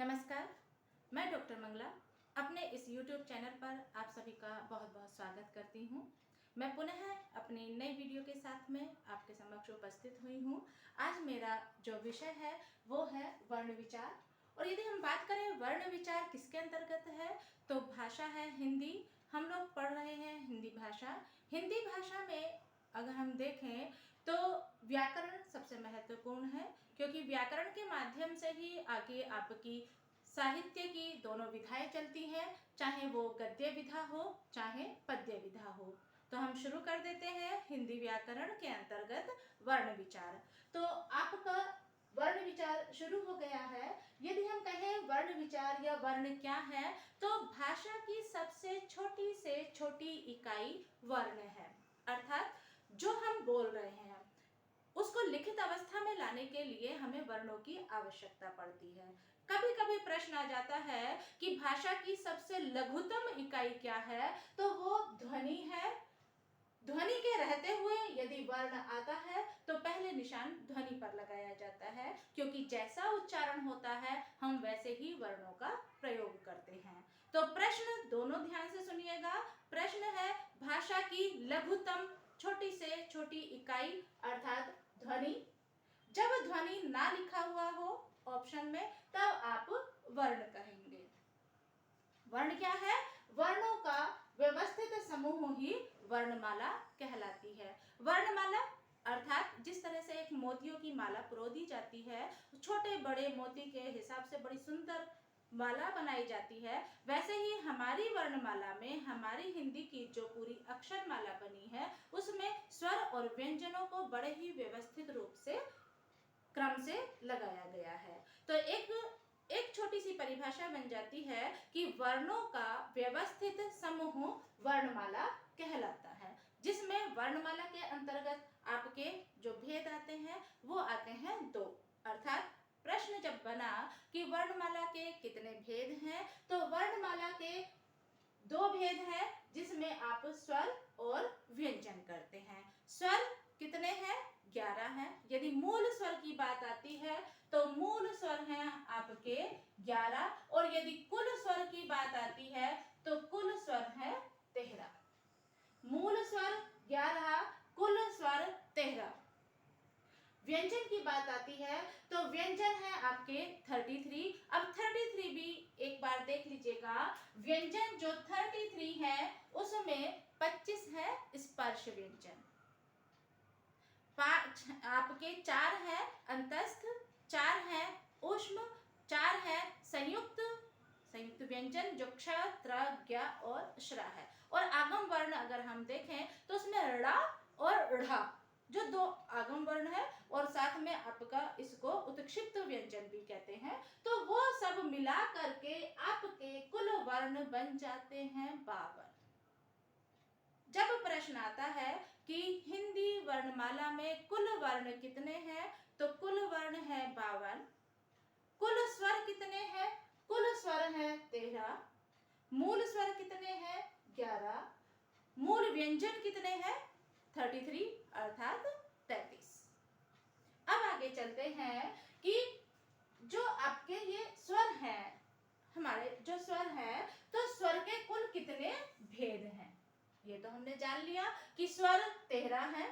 नमस्कार, मैं डॉक्टर मंगला अपने इस YouTube चैनल पर आप सभी का बहुत बहुत स्वागत करती हूँ। मैं पुनः अपनी नई वीडियो के साथ में आपके समक्ष उपस्थित हुई हूँ। आज मेरा जो विषय है वो है वर्ण विचार। और यदि हम बात करें वर्ण विचार किसके अंतर्गत है, तो भाषा है हिंदी। हम लोग पढ़ रहे हैं हिंदी भाषा। हिंदी भाषा में अगर हम देखें तो व्याकरण सबसे महत्वपूर्ण है, क्योंकि व्याकरण के माध्यम से ही आगे आपकी साहित्य की दोनों विधाएं चलती हैं, चाहे वो गद्य विधा हो चाहे पद्य विधा हो। तो हम शुरू कर देते हैं हिंदी व्याकरण के अंतर्गत वर्ण विचार। तो आपका वर्ण विचार शुरू हो गया है। यदि हम कहें वर्ण विचार या वर्ण क्या है, तो भाषा की सबसे छोटी से छोटी इकाई वर्ण है। अर्थात जो हम बोल रहे हैं उसको लिखित अवस्था में लाने के लिए हमें वर्णों की आवश्यकता पड़ती है। कभी कभी प्रश्न आ जाता है कि भाषा की सबसे लघुतम इकाई क्या है, तो वो ध्वनि है। ध्वनि के रहते हुए यदि वर्ण आता है तो पहले निशान ध्वनि पर लगाया जाता है, क्योंकि जैसा उच्चारण होता है हम वैसे ही वर्णों का प्रयोग करते हैं। तो प्रश्न दोनों ध्यान से सुनिएगा। प्रश्न है भाषा की लघुतम छोटी से छोटी इकाई अर्थात ध्वनि। जब ध्वनि ना लिखा हुआ हो ऑप्शन में, तब आप वर्ण कहेंगे। वर्ण क्या है? वर्णों का व्यवस्थित समूह ही वर्णमाला कहलाती है। वर्णमाला अर्थात जिस तरह से एक मोतियों की माला पिरो दी जाती है, छोटे बड़े मोती के हिसाब से बड़ी सुंदर माला बनाई जाती है, वैसे ही हमारी वर्णमाला में हमारी हिंदी की जो पूरी अक्षर माला बनी है उसमें स्वर और व्यंजनों को बड़े ही व्यवस्थित रूप से क्रम से लगाया गया है। तो एक छोटी सी परिभाषा बन जाती है कि वर्णों का व्यवस्थित समूह वर्णमाला कहलाता है, जिसमें वर्णमाला के अंतर्गत आपके जो भेद आते हैं वो आते हैं दो। अर्थात प्रश्न जब बना कि वर्णमाला के कितने भेद हैं, तो वर्णमाला के दो भेद हैं जिसमें आप स्वर और व्यंजन करते हैं। स्वर कितने हैं? 11 हैं। यदि मूल स्वर की बात आती है तो मूल स्वर हैं आपके 11, और यदि कुल स्वर की बात आती है तो कुल स्वर है 13। मूल स्वर 11, कुल स्वर 13। व्यंजन की बात आती है तो व्यंजन है आपके 33। अब 33 भी एक बार देख लीजिएगा। व्यंजन जो 33 है उसमें 25 है स्पर्श व्यंजन, आपके 4 है अंतस्थ, 4 है ऊष्म, 4 है संयुक्त व्यंजन जो क्ष, त्र, ज्ञ और श्र है। और आगम वर्ण अगर हम देखें तो उसमें ड़ और ढ़ जो दो आगम वर्ण है, और साथ में आपका इसको उत्क्षिप्त व्यंजन भी कहते हैं। तो वो सब मिला करके आपके कुल वर्ण बन जाते हैं 52। जब प्रश्न आता है कि हिंदी वर्णमाला में कुल वर्ण कितने हैं, तो कुल वर्ण है 52। कुल स्वर कितने हैं? कुल स्वर है 13। मूल स्वर कितने हैं? 11। मूल व्यंजन कितने हैं? 33 अर्थात 33। अब आगे चलते हैं कि जो आपके ये स्वर हैं, हमारे जो स्वर हैं, तो स्वर के कुल कितने भेद हैं ये तो हमने जान लिया कि स्वर 13 है।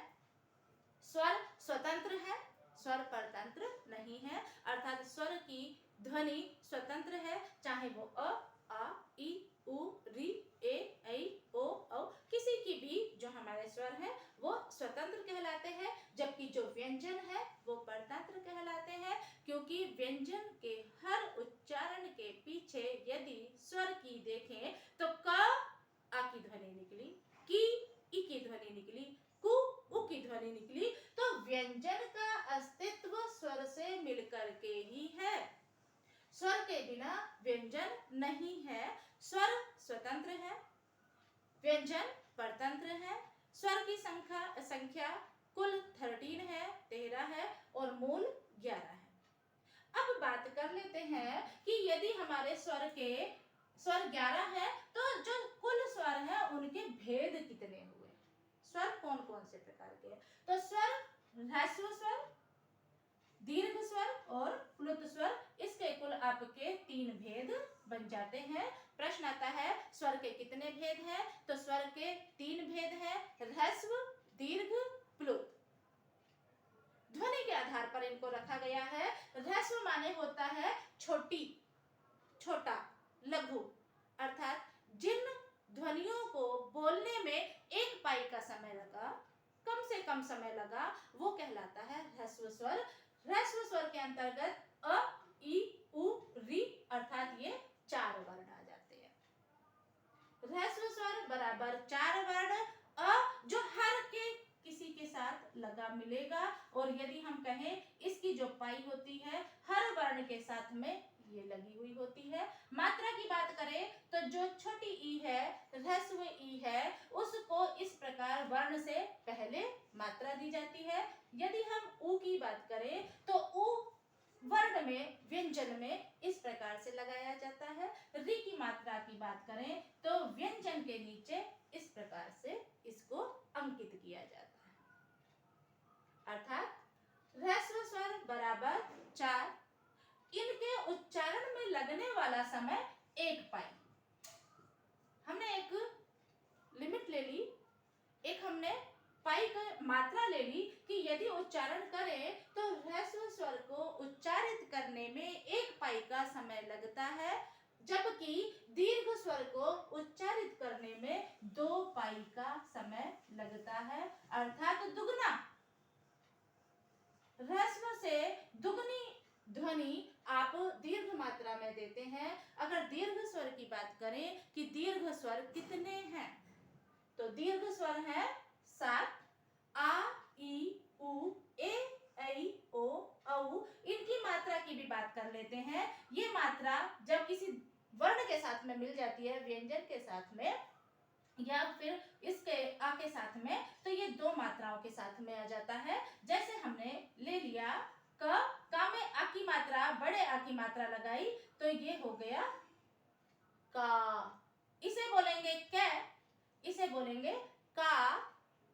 स्वर स्वतंत्र है, स्वर परतंत्र नहीं है, अर्थात स्वर की ध्वनि स्वतंत्र है, चाहे वो अ, आ, ई, उ, री, ए, ऐ, ओ, औ, किसी की भी जो हमारे स्वर हैं वो स्वतंत्र कहलाते हैं, जबकि जो व्यंजन है वो परतंत्र कहलाते हैं, क्योंकि व्यंजन के हर उच्चारण के पीछे यदि स्वर की देखें तो क आ की ध्वनि निकली, की ई की ध्वनि निकली, कु उ की ध्वनि निकली, तो व्यंजन का अस्तित्व स्वर से मिलकर के ही है। स्वर के बिना व्यंजन नहीं है। स्वर स्वतंत्र है, व्यंजन परतंत्र है। स्वर की संख्या कुल 13 है, 13 है, और मूल 11 है। अब बात कर लेते हैं कि यदि हमारे स्वर 11 है तो जो कुल स्वर है उनके भेद कितने हुए? स्वर कौन कौन से प्रकार के हैं? तो स्वर ह्रस्व स्वर, दीर्घ स्वर और प्लुत स्वर, इसके कुल आपके 3 आता है स्वर के कितने भेद हैं, तो स्वर के 3 भेद हैं, ह्रस्व, दीर्घ, प्लुत। ध्वनि के आधार पर इनको रखा गया है। ह्रस्व माने होता है छोटी, छोटा, लघु, अर्थात जिन ध्वनियों को बोलने में 1 पाई का समय लगा, कम से कम समय लगा, वो कहलाता है ह्रस्व स्वर। ह्रस्व स्वर के अंतर्गत अ, ई, उ, री अर्थात ये 4 वर्ण आ जाते हैं। ह्रस्व स्वर बराबर 4 वर्ण, अ जो हर के किसी के साथ लगा मिलेगा, और यदि हम कहें इसकी जो पाई होती है हर वर्ण के साथ में ये लगी हुई होती है। मात्रा की बात करें तो जो छोटी ई है, ह्रस्व ई है, उसको इस प्रकार वर्ण से पहले मात्रा दी जाती है। यदि हम उ की बात करें तो उ वर्ण में, व्यंजन में इस प्रकार से लगाया जाता है। री की मात्रा की बात करें तो व्यंजन के नीचे इस प्रकार से इसको अंकित किया जाता है। अर्थात ह्रस्व स्वर बराबर 4, इनके उच्चारण में लगने वाला समय 1 पाई। हमने एक लिमिट ले ली, एक हमने पाई का मात्रा ले ली कि यदि उच्चारण करें तो ह्रस्व स्वर को उच्चारित करने में 1 पाई का समय लगता है, जबकि दीर्घ स्वर को उच्चारित करने में 2 पाई का समय लगता है, अर्थात दुगना। ह्रस्व से दुगनी ध्वनि आप दीर्घ मात्रा में देते हैं। अगर दीर्घ स्वर की बात करें कि दीर्घ स्वर कितने हैं, तो दीर्घ स्वर है 7, आ, ई, उ, ए, ऐ, ओ, औ। इनकी मात्रा की भी बात कर लेते हैं। ये मात्रा जब किसी वर्ण के साथ में मिल जाती है, व्यंजन के साथ में या फिर इसके आ के साथ में, तो ये 2 मात्राओं के साथ में आ जाता है। जैसे हमने ले लिया का में आ की मात्रा, बड़े आ की मात्रा लगाई तो ये हो गया का। इसे बोलेंगे कै, इसे बोलेंगे का,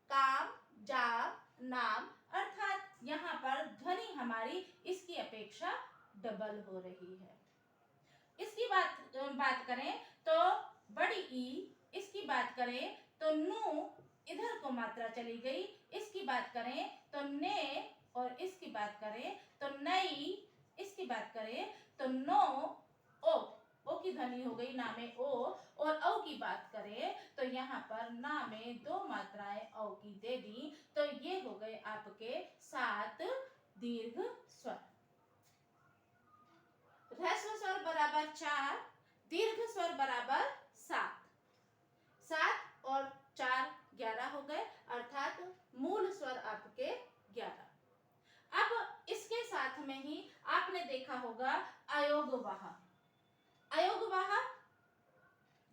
काम, जाम, नाम, अर्थात यहाँ पर ध्वनि हमारी इसकी अपेक्षा डबल हो रही है। इसकी बात करें तो बड़ी ई, इसकी बात करें तो नु, इधर को मात्रा चली गई। इसकी बात करें तो ने, और इसकी बात करें तो नई, इसकी बात करें तो नो, ओ की ध्वनि हो गई ना में ओ, और औ की बात करें तो यहाँ पर ना में 2 मात्राएं औ की दे दी, तो ये हो गए आपके 7 दीर्घ स्वर। ह्रस्व स्वर बराबर 4, दीर्घ स्वर बराबर 7। 7 और 4 11 हो गए, अर्थात मूल स्वर आपके 11। अब इसके साथ में ही आपने देखा होगा अयोगवाह। अयोगवाह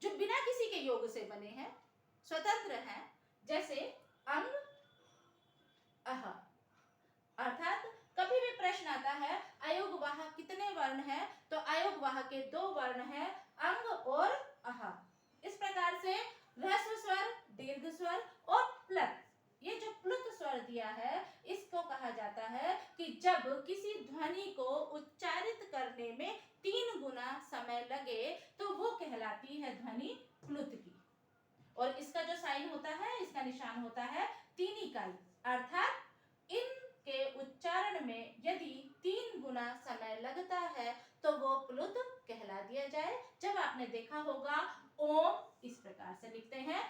जो बिना किसी के योग से बने हैं, स्वतंत्र हैं, जैसे अंग, अह। अर्थात कभी भी प्रश्न आता है अयोगवाह कितने वर्ण हैं, तो अयोगवाह के 2 वर्ण हैं, अंग और अह। इस प्रकार से ह्रस्व स्वर, दीर्घ स्वर और प्लुत, ये जो प्लुत स्वर दिया है इसको कहा जाता है कि जब किसी ध्वनि को उच्चारित करने में 3 गुना समय लगे तो वो कहलाती है ध्वनि प्लुत की। और इसका जो साइन होता है, इसका निशान होता है 3 इकाई, अर्थात इनके उच्चारण में यदि 3 गुना समय लगता है तो वो प्लुत कहला दिया जाए। जब आपने देखा होगा ओम इस प्रकार से लिखते हैं,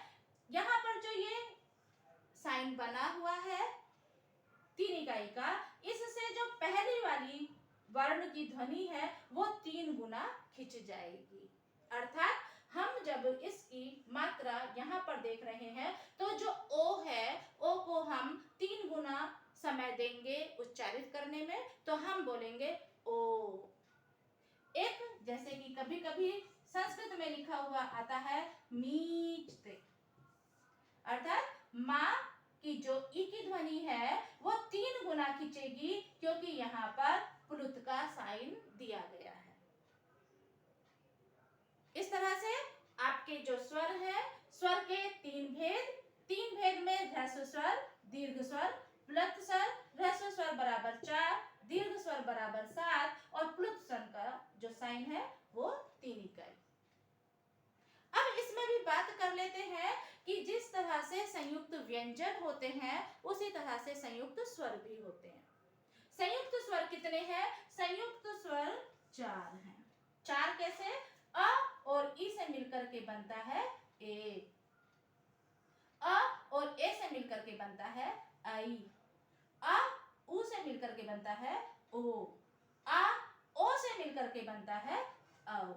यहाँ पर जो ये साइन बना हुआ है 3 इकाई का, इससे जो पहली वाली वर्ण की ध्वनि है वो 3 गुना खिंच जाएगी। अर्थात हम जब इसकी मात्रा यहाँ पर देख रहे हैं तो जो ओ है, ओ को हम 3 गुना समय देंगे उच्चारित करने में, तो हम बोलेंगे ओ। एक जैसे कि कभी कभी संस्कृत में लिखा हुआ आता है मीचते, अर्थात माँ की जो ई की ध्वनि है वो 3 गुना खिंचेगी, क्योंकि यहाँ पर प्लुत का साइन दिया गया है। इस तरह से आपके जो स्वर है, स्वर के 3 भेद, 3 भेद में ह्रस्व स्वर, दीर्घ स्वर, प्लुत स्वर। ह्रस्व स्वर बराबर 4, दीर्घ स्वर बराबर 7 और प्लुत स्वर का जो साइन है वो 3 इकाई। बात कर लेते हैं कि जिस तरह से संयुक्त व्यंजन होते हैं उसी तरह से संयुक्त स्वर भी होते हैं। संयुक्त स्वर कितने हैं? संयुक्त स्वर 4 हैं। 4 कैसे? अ और ई से मिलकर के बनता है ए, अ और ए से मिलकर के बनता है आई, अ उ से मिलकर के बनता है ओ, आ ओ से मिलकर के बनता है औ।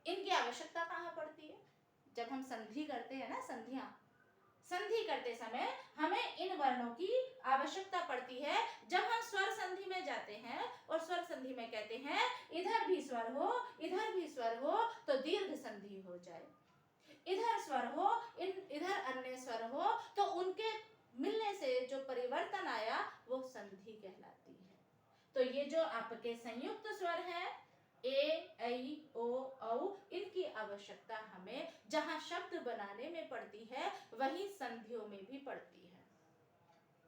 इनकी आवश्यकता कहाँ पड़ती है? जब हम संधि करते हैं ना, संधि करते समय हमें इन वर्णों की आवश्यकता पड़ती है। जब हम स्वर संधि में जाते हैं और स्वर संधि में कहते हैं इधर भी स्वर हो, इधर भी स्वर हो तो दीर्घ संधि हो जाए, इधर स्वर हो, इधर अन्य स्वर हो तो उनके मिलने से जो परिवर्तन आया वो संधि कहलाती है। तो ये जो आपके संयुक्त स्वर हैं ए, ऐ, ओ, औ, इनकी आवश्यकता हमें जहां शब्द बनाने में पड़ती है वहीं संधियों में भी पड़ती है।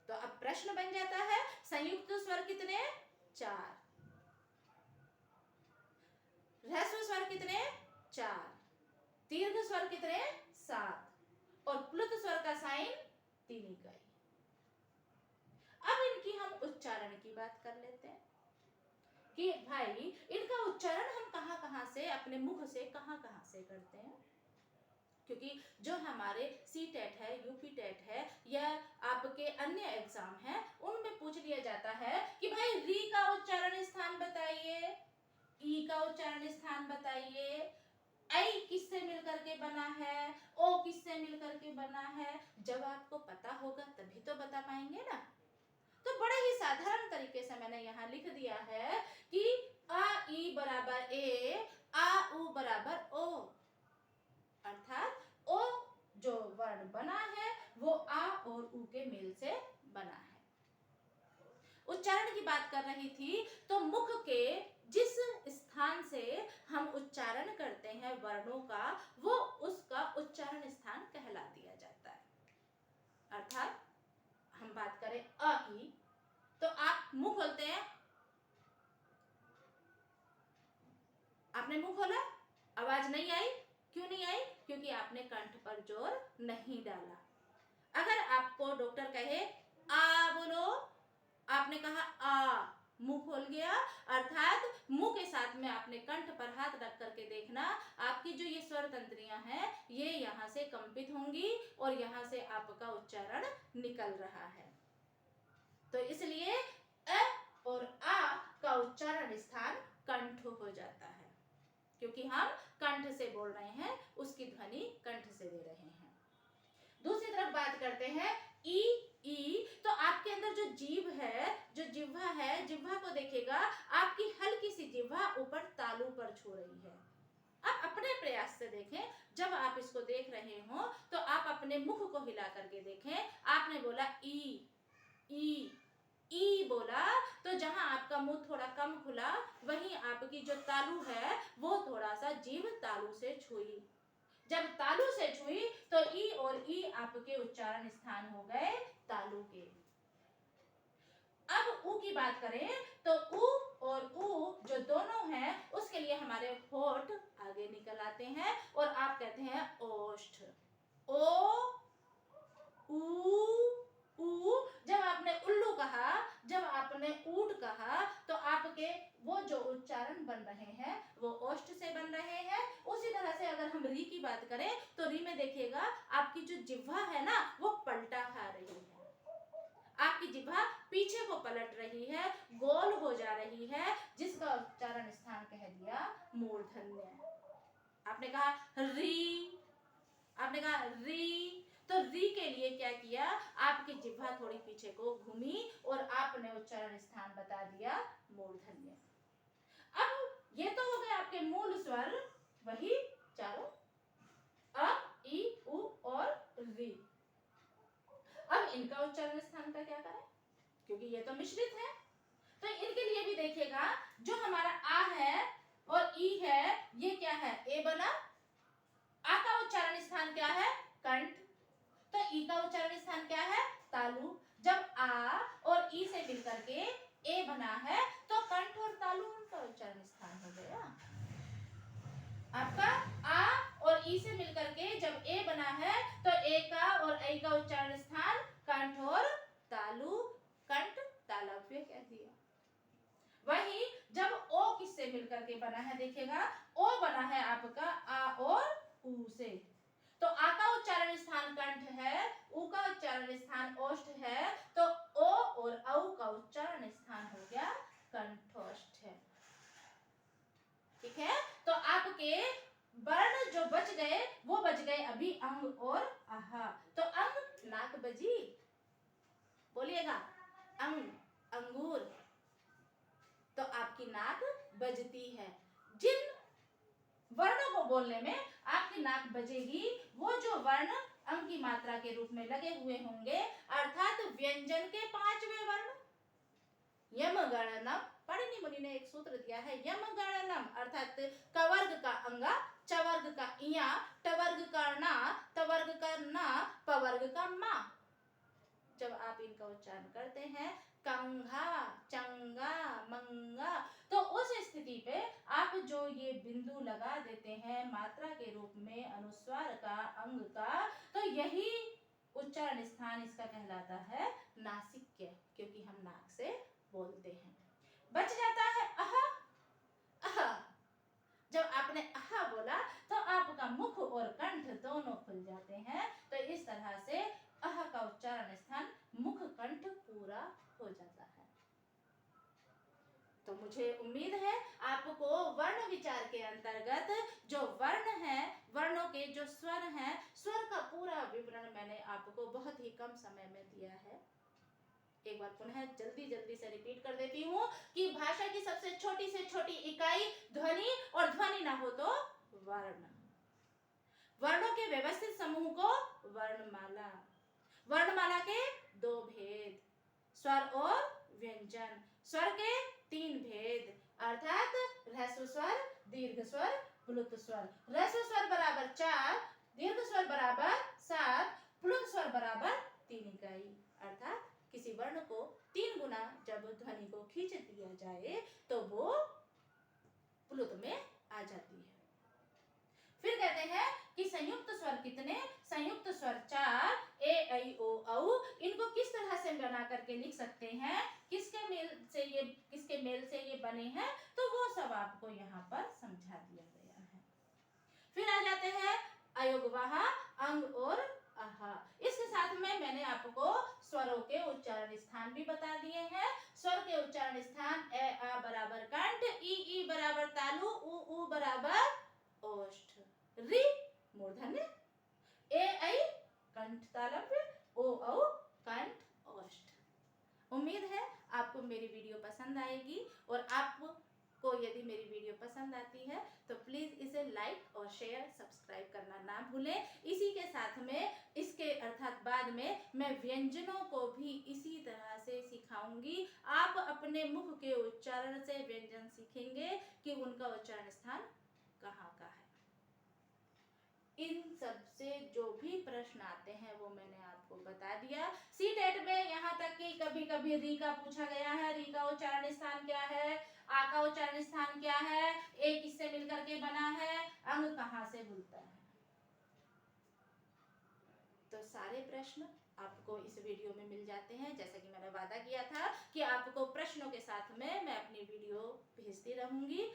तो अब प्रश्न बन जाता है संयुक्त स्वर कितने? 4। ह्रस्व स्वर कितने? 4। दीर्घ स्वर कितने? 7 और प्लुत स्वर का साइन 3 इकाई। अब इनकी हम उच्चारण की बात कर लेते हैं कि भाई इनका उच्चारण हम कहाँ से अपने मुख से कहाँ से करते हैं। क्योंकि जो हमारे सी-टेट है, यूपी-टेट है या आपके अन्य एग्जाम है उनमें पूछ लिया जाता है कि भाई री का उच्चारण स्थान बताइए, ई का उच्चारण स्थान बताइए, आई किससे मिलकर के बना है, ओ किससे मिलकर के बना है। जब आपको पता होगा तभी तो बता पाएंगे ना। तो बड़े ही साधारण तरीके से मैंने यहाँ लिख दिया है कि आ ई बराबर ए, आ उ बराबर ओ, अर्थात ओ जो वर्ण बना है वो आ और उ के मेल से बना है। उच्चारण की बात कर रही थी तो मुख के जिस स्थान से हम उच्चारण करते हैं वर्णों का वो उसका उच्चारण स्थान कहला दिया जाता है। अर्थात हम बात करें अ की तो आप मुंह खोलते हैं, आपने मुंह खोला, आवाज नहीं आई। क्यों नहीं आई? क्योंकि आपने कंठ पर जोर नहीं डाला। अगर आपको डॉक्टर कहे आ बोलो, आपने कहा आ, मुंह खोल गया, अर्थात मुंह के साथ में आपने कंठ पर हाथ रख करके देखना आपकी जो ये स्वर तंत्रियां हैं ये यहाँ से कंपित होंगी और यहाँ से आपका उच्चारण निकल रहा है। तो इसलिए अ और आ का उच्चारण स्थान कंठ हो जाता है क्योंकि हम कंठ से बोल रहे हैं, उसकी ध्वनि कंठ से दे रहे हैं। दूसरी तरफ बात करते हैं ई, ई तो आपके अंदर जो जीभ है, जो जिह्वा है, जिह्वा को देखिएगा आपकी हल्की सी जिह्वा ऊपर तालू पर छू रही है। आप अपने प्रयास से देखें, जब आप इसको देख रहे हो तो आप अपने मुख को हिला करके देखें। आपने बोला ई बोला तो जहां आपका मुंह थोड़ा कम खुला वहीं आपकी जो तालू है वो थोड़ा सा जीभ तालू से छुई। जब तालू से छुई तो ई और ई आपके उच्चारण स्थान हो गए तालू के। अब ऊ की बात करें तो ऊ और ऊ जो दोनों हैं उसके लिए हमारे होठ आगे निकल आते हैं और आप कहते हैं ओष्ठ। ओ ऊ, जब आपने उल्लू कहा, जब आपने ऊट कहा तो आपके वो जो उच्चारण बन रहे हैं वो ओष्ठ से बन रहे हैं। उसी तरह से अगर हम री की बात करें तो री में देखिएगा आपकी जो जिह्वा है ना वो पलटा खा रही है, आपकी जिह्वा पीछे को पलट रही है, गोल हो जा रही है, जिसका उच्चारण स्थान कह दिया मूर्धन्य। आपने कहा री, आपने कहा री, तो री के लिए क्या किया, आपकी जिह्वा थोड़ी पीछे को घूमी और आपने उच्चारण स्थान बता दिया मूर्धन्य। अब ये तो हो गए आपके मूल स्वर, वही चारों अ, ई, उ और री। अब इनका उच्चारण स्थान का क्या करें, क्योंकि ये तो मिश्रित है। तो इनके लिए भी देखिएगा जो हमारा आ है और ई है ये क्या है, ए बना, आ का उच्चारण स्थान क्या है, कंठ, तो ई का उच्चारण स्थान क्या है, तालु। जब आ और ई से मिलकर के ए बना है तो कंठ और तालु का उच्चारण स्थान हो गया। आपका आ और ई से मिलकर करके बना है, देखिएगा ओ बना है आपका आ और ऊ से। तो आ का उच्चारण स्थान कंठ है, ऊ का उच्चारण स्थान ओष्ठ है, तो ओ और औ का उच्चारण स्थान हो गया कंठोष्ठ है। ठीक है, तो आपके वर्ण जो बच गए वो बच गए अभी अंग और आहा। तो अंग नाक बजी, बोलिएगा अंग, अंगूर, तो आपकी नाक बजती है। जिन वर्णों को बोलने में आपकी नाक बजेगी वो जो वर्ण अंग की मात्रा के रूप में लगे हुए होंगे, अर्थात व्यंजन के 5वें वर्ण यम गणनम। पाणिनि मुनि ने एक सूत्र दिया है, यम गणनम अर्थात कवर्ग का अंगा, चवर्ग का इया, टवर्ग का ना, तवर्ग का ना, पवर्ग का मा। जब आप इनका उच्चारण करते हैं कंघा, चंगा, मंगा, तो उस स्थिति पे आप जो ये बिंदु लगा देते हैं मात्रा के रूप में अनुस्वार का, अंग का, तो यही उच्चारण स्थान इसका कहलाता है नासिक्य, क्योंकि हम नाक से बोलते हैं। बच जाता है अहा, अहा। जब आपने अहा बोला तो आपका मुख और कंठ दोनों खुल जाते हैं, तो इस तरह से अह का उच्चारण स्थान मुख कंठ पूरा हो जाता है। तो मुझे उम्मीद है आपको वर्ण विचार के अंतर्गत जो वर्ण है, वर्णों के जो स्वर हैं, स्वर का पूरा विवरण मैंने आपको बहुत ही कम समय में दिया है। एक बार पुनः जल्दी जल्दी से रिपीट कर देती हूँ कि भाषा की सबसे छोटी से छोटी इकाई ध्वनि, और ध्वनि ना हो तो वर्ण। वर्णों के व्यवस्थित समूह को वर्णमाला। वर्णमाला के 2 भेद, स्वर और व्यंजन। स्वर के 3 भेद, अर्थात ह्रस्व स्वर, दीर्घ स्वर, प्लुत स्वर। ह्रस्व स्वर बराबर 4, दीर्घ स्वर बराबर 7, प्लुत स्वर बराबर 3 इकाई। अर्थात किसी वर्ण को 3 गुना जब ध्वनि को खींच दिया जाए तो वो प्लुत में आ जाती है। फिर कहते हैं कि संयुक्त स्वर कितने? संयुक्त स्वर 4, ए ऐ ओ औ। इनको किस तरह से बना करके लिख सकते हैं, किसके मेल से ये बने हैं, तो वो सब आपको यहाँ पर समझा दिया गया है। फिर आ जाते हैं अयोगवाह, अंग और आहा। इसके साथ में मैंने आपको स्वरों के उच्चारण स्थान भी बता दिए हैं। स्वर के उच्चारण स्थान ए आ बराबर कंठ, ई बराबर तालु, ऊ बराबर ओष्ठ, रि मूर्धन्य, ए ऐ कंठ तालव्य, ओ औ कंठ ओष्ठ। उम्मीद है आपको मेरी वीडियो पसंद आएगी, और आपको यदि मेरी वीडियो पसंद आती है तो प्लीज इसे लाइक और शेयर, सब्सक्राइब करना ना भूलें। इसी के साथ में इसके अर्थात बाद में मैं व्यंजनों को भी इसी तरह से सिखाऊंगी। आप अपने मुख के उच्चारण से व्यंजन सीखेंगे कि उनका उच्चारण स्थान कहाँ का है। इन सब से जो भी प्रश्न आते हैं वो मैंने आपको बता दिया। सीटेट में यहाँ तक कि कभी कभी री का पूछा गया है, री का उच्चारण स्थान क्या है, आ का उच्चारण स्थान क्या है, ए किससे मिलकर के बना है, अंग कहाँ से खुलता है। तो सारे प्रश्न आपको इस वीडियो में मिल जाते हैं। जैसा कि मैंने वादा किया था कि आपको प्रश्नों के साथ में मैं अपनी वीडियो भेजती रहूंगी।